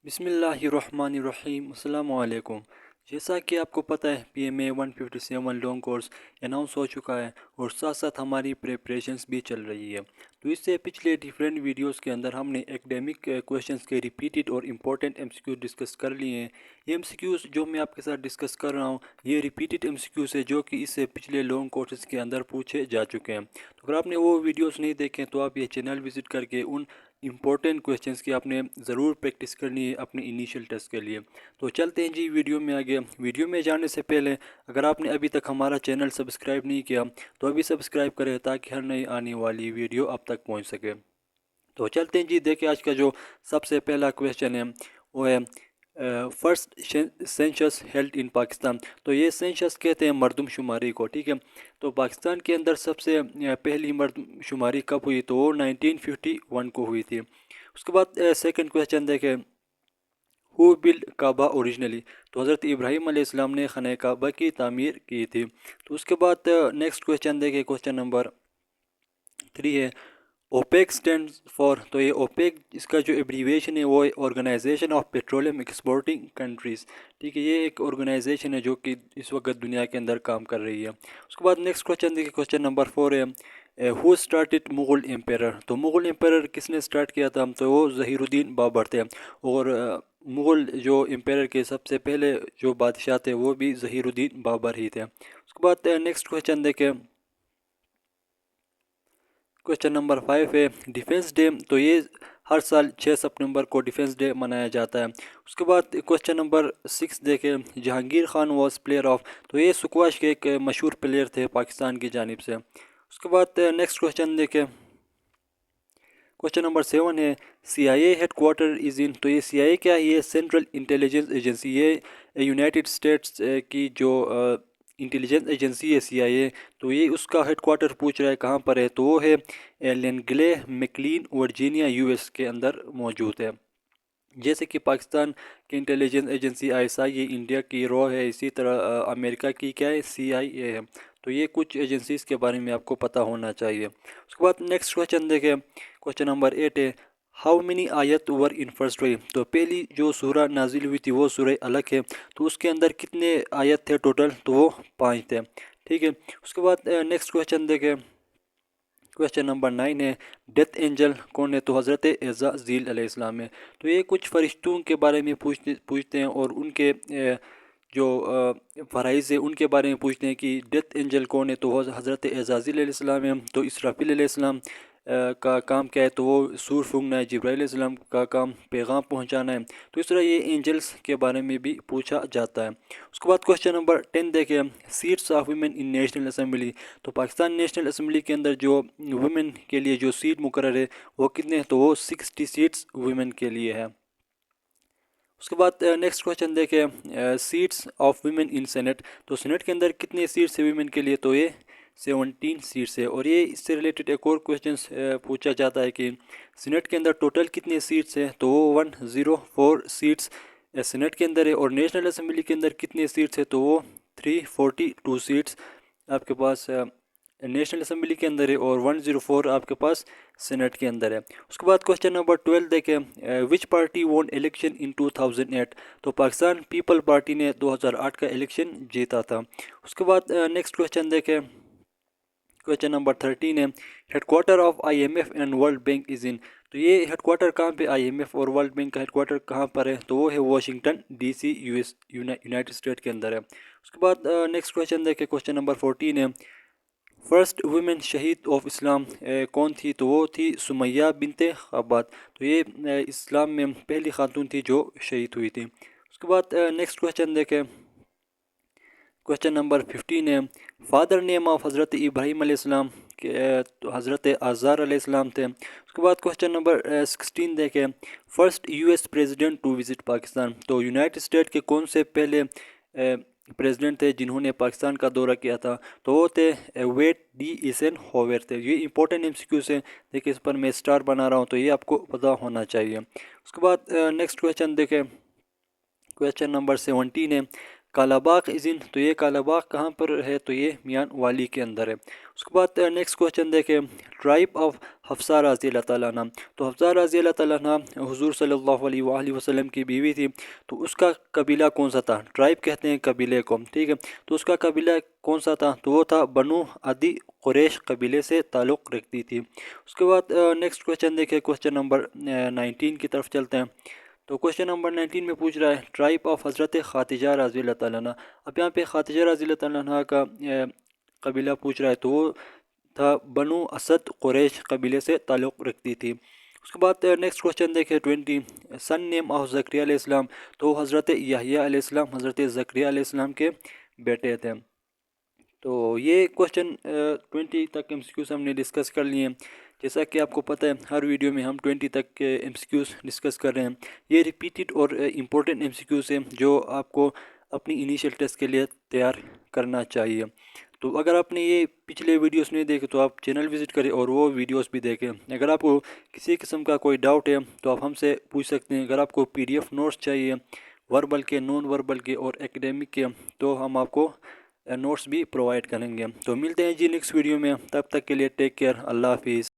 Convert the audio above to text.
بسم اللہ الرحمن الرحیم السلام علیکم۔ جیسا کہ آپ کو پتہ ہے PMA 157 لانگ کورس اناؤنس ہو چکا ہے اور ساتھ ساتھ ہماری پریپریشنز بھی چل رہی ہے۔ تو اس سے پچھلے ڈیفرنٹ ویڈیوز کے اندر ہم نے ایکڈیمک کویشچنز کے ریپیٹڈ اور امپورٹنٹ MCQs ڈسکس کر لیے ہیں۔ یہ MCQs جو میں آپ کے ساتھ ڈسکس کر رہا ہوں یہ ریپیٹڈ MCQs ہے جو کہ اس سے پچھلے لانگ کورسز کے اندر پوچھے جا چکے ہیں۔ تو اگر آپ نے وہ ویڈیوز نہیں دیکھیں تو آپ یہ چینل وزٹ کر کے ان امپورٹنٹ کویشچنز کی آپ نے ضرور پریکٹس کرنی ہے اپنے انیشیل ٹیسٹ کے لیے۔ تو چلتے ہیں جی ویڈیو میں آگے۔ ویڈیو میں جانے سے پہلے اگر آپ نے ابھی تک ہمارا چینل سبسکرائب نہیں کیا تو ابھی سبسکرائب کریں تاکہ ہر نئی آنے والی ویڈیو آپ تک پہنچ سکے۔ تو چلتے ہیں جی، دیکھیں آج کا جو سب سے پہلا کویشچن ہے وہ ہے فرسٹ سینشس ہیلڈ ان پاکستان۔ تو یہ سینشس کہتے ہیں مردم شماری کو، ٹھیک ہے۔ تو پاکستان کے اندر سب سے پہلی مردم شماری کب ہوئی تو وہ 1951 کو ہوئی تھی۔ اس کے بعد سیکنڈ کویشچن دیکھیں، ہو بلڈ کعبہ اوریجنلی؟ تو حضرت ابراہیم علیہ السلام نے خانہ کعبہ کی تعمیر کی تھی۔ تو اس کے بعد نیکسٹ کویشچن دیکھیں، کویشچن نمبر 3 ہے اوپیک اسٹینڈ فار۔ تو یہ اوپیک اس کا جو ایبریویشن ہے وہ organization of petroleum exporting countries, ٹھیک ہے۔ یہ ایک آرگنائزیشن ہے جو کہ اس وقت دنیا کے اندر کام کر رہی ہے۔ اس کے بعد نیکسٹ کویشچن دیکھیں، کویشچن نمبر 4 ہے ہو اسٹارٹڈ مغل امپیرر؟ تو مغل امپیرر کس نے اسٹارٹ کیا تھا؟ تو وہ ظہیر الدین بابر تھے، اور مغل جو امپیرر کے سب سے پہلے جو بادشاہ تھے وہ بھی ظہیر الدین بابر ہی تھے۔ اس کے بعد نیکسٹ کویشچن دیکھیں، کویشچن نمبر 5 ہے ڈیفنس ڈے۔ تو یہ ہر سال 6 سپٹمبر کو ڈیفنس ڈے منایا جاتا ہے۔ اس کے بعد کویشچن نمبر 6 دیکھیں، Jahangir Khan was player of? تو یہ سکواش کے ایک مشہور پلیئر تھے پاکستان کی جانب سے۔ اس کے بعد نیکسٹ کویشچن دیکھیں، کویشچن نمبر 7 ہے CIA head quarter is in? تو یہ CIA کیا ہے؟ یہ سینٹرل انٹیلیجنس ایجنسی، یہ یونائٹڈ اسٹیٹس کی جو انٹیلیجنس ایجنسی ہے CIA، تو یہ اس کا ہیڈ کوارٹر پوچھ رہا ہے کہاں پر ہے، تو وہ ہے لینگلے میکلین ورجینیا US کے اندر موجود ہے۔ جیسے کہ پاکستان کی انٹیلیجنس ایجنسی ISI یہ انڈیا کی رو ہے، اسی طرح امریکہ کی کیا ہے CIA ہے۔ تو یہ کچھ ایجنسیز کے بارے میں آپ کو پتہ ہونا چاہیے۔ اس کے بعد نیکسٹ کویشچن دیکھیں، کویشچن نمبر 8 ہے ہاؤ مینی آیت ور ان فرسٹ وے؟ تو پہلی جو سورہ نازل ہوئی تھی وہ سورہ الگ ہے، تو اس کے اندر کتنے آیت تھے ٹوٹل؟ تو وہ 5 تھے، ٹھیک ہے۔ اس کے بعد نیکسٹ کویشچن دیکھیں، کویشچن نمبر 9 ہے ڈیتھ اینجل کون ہے؟ تو حضرت عزرائیل علیہ السلام ہے۔ تو یہ کچھ فرشتوں کے بارے میں پوچھتے ہیں اور ان کے جو فرائض ہے ان کے بارے میں پوچھتے ہیں کہ ڈیتھ اینجل کون ہے؟ تو وہ حضرت عزرائیل علیہ السلام ہے۔ تو اسرافیل علیہ السلام کا کام کیا ہے؟ تو وہ سور پھونکنا ہے۔ جبرائیل علیہ السلام کا کام پیغام پہنچانا ہے۔ تو اس طرح یہ اینجلس کے بارے میں بھی پوچھا جاتا ہے۔ اس کے بعد کویشچن نمبر 10 دیکھیں، seats of women in national assembly? تو پاکستان نیشنل اسمبلی کے اندر جو ویمن کے لیے جو سیٹ مقرر ہے وہ کتنے ہیں؟ تو وہ 60 سیٹس ویمن کے لیے ہے۔ اس کے بعد نیکسٹ کویشچن دیکھیں، seats of women in senate? تو سینٹ کے اندر کتنے سیٹس ہیں ویمن کے لیے؟ تو یہ 17 سیٹس ہے۔ اور یہ اس سے ریلیٹڈ ایک اور کویشچن پوچھا جاتا ہے کہ سینٹ کے اندر ٹوٹل کتنے سیٹس ہیں؟ تو وہ 104 سیٹس سینٹ کے اندر ہے۔ اور نیشنل اسمبلی کے اندر کتنے سیٹس ہیں؟ تو وہ 342 سیٹس آپ کے پاس نیشنل اسمبلی کے اندر ہے، اور 104 آپ کے پاس سینٹ کے اندر ہے۔ اس کے بعد کویشچن نمبر 12 دیکھیں، وچ پارٹی وون الیکشن ان 2008؟ تو پاکستان پیپل پارٹی نے 2008 کا الیکشن جیتا تھا۔ اس کے بعد نیکسٹ کویشچن دیکھیں، کویشچن نمبر 13 ہے headquarter of IMF and world bank is in? تو یہ ہیڈ کوارٹر کہاں پہ IMF اور ورلڈ بینک کا ہیڈ کوارٹر کہاں پر ہے؟ تو وہ ہے Washington DC US united state کے اندر ہے۔ اس کے بعد نیکسٹ کویشچن دیکھیں، کویشچن نمبر 14 ہے فرسٹ ویمن شہید آف اسلام کون تھی؟ تو وہ تھی سمیہ بنت خبات۔ تو یہ اسلام میں پہلی خاتون تھی جو شہید ہوئی تھی۔ اس کے بعد نیکسٹ کویشچن دیکھیں، کویشچن نمبر 15 ہے فادر نیم آف حضرت ابراہیم علیہ السلام؟ تو حضرت آزار علیہ السلام تھے۔ اس کے بعد کویشچن نمبر 16 دیکھیں، first US president to visit Pakistan? تو یونائٹڈ اسٹیٹ کے کون سے پہلے پریزیڈنٹ تھے جنہوں نے پاکستان کا دورہ کیا تھا؟ تو وہ تھے ویٹ ڈی ایسن ہوور تھے۔ یہ امپورٹنٹ MCQs ہیں، دیکھیں اس پر میں اسٹار بنا رہا ہوں تو یہ آپ کو پتہ ہونا چاہیے۔ اس کے بعد نیکسٹ کویشچن دیکھیں، کویشچن نمبر 17 ہے کالا باغ ازن، تو یہ کالا باغ کہاں پر ہے؟ تو یہ میان والی کے اندر ہے۔ اس کے بعد نیکسٹ کوشچن دیکھیں، ٹرائب آف حفصہ رضی اللہ تعالیٰ عنہ، تو حفصہ رضی اللہ تعالیٰ عنہ حضور صلی اللہ علیہ وآلہ وسلم کی بیوی تھی، تو اس کا قبیلہ کون سا تھا؟ ٹرائب کہتے ہیں قبیلے کو، ٹھیک ہے، تو اس کا قبیلہ کون سا تھا؟ تو وہ تھا بنو عدی قریش قبیلے سے تعلق رکھتی تھی۔ اس کے بعد نیکسٹ کوشچن دیکھیں، کوشچن نمبر 19 کی طرف چلتے ہیں۔ تو کوشچن نمبر 19 میں پوچھ رہا ہے ٹرائب آف حضرت خاتجہ رضی اللہ تعالیٰ عنہ۔ اب یہاں پہ خاتجہ رضی اللہ تعالیٰ عنہ کا قبیلہ پوچھ رہا ہے، تو وہ تھا بنو اسد قریش قبیلے سے تعلق رکھتی تھی۔ اس کے بعد نیکسٹ کوشچن دیکھیں 20، سن نیم آف زکریا علیہ السلام، تو حضرت یحییٰ علیہ السلام حضرت زکریا علیہ السلام کے بیٹے تھے۔ تو یہ کوشچن 20 تک ایم سی کیوز ہم نے ڈسکس کر لیے ہیں۔ جیسا کہ آپ کو پتہ ہے ہر ویڈیو میں ہم 20 تک کے ایم سی کیوز ڈسکس کر رہے ہیں۔ یہ ریپیٹڈ اور امپورٹنٹ ایم سی کیوز ہیں جو آپ کو اپنی انیشیل ٹیسٹ کے لیے تیار کرنا چاہیے۔ تو اگر آپ نے یہ پچھلے ویڈیوز نہیں دیکھے تو آپ چینل وزٹ کریں اور وہ ویڈیوز بھی دیکھیں۔ اگر آپ کو کسی قسم کا کوئی ڈاؤٹ ہے تو آپ ہم سے پوچھ سکتے ہیں۔ اگر آپ کو پی ڈی ایف نوٹس چاہیے وربل کے، نان وربل کے اور ایکیڈیمک کے، تو ہم آپ کو نوٹس بھی پرووائڈ کریں گے۔ تو ملتے ہیں جی نیکسٹ ویڈیو میں، تب تک کے لیے ٹیک کیئر، اللہ حافظ۔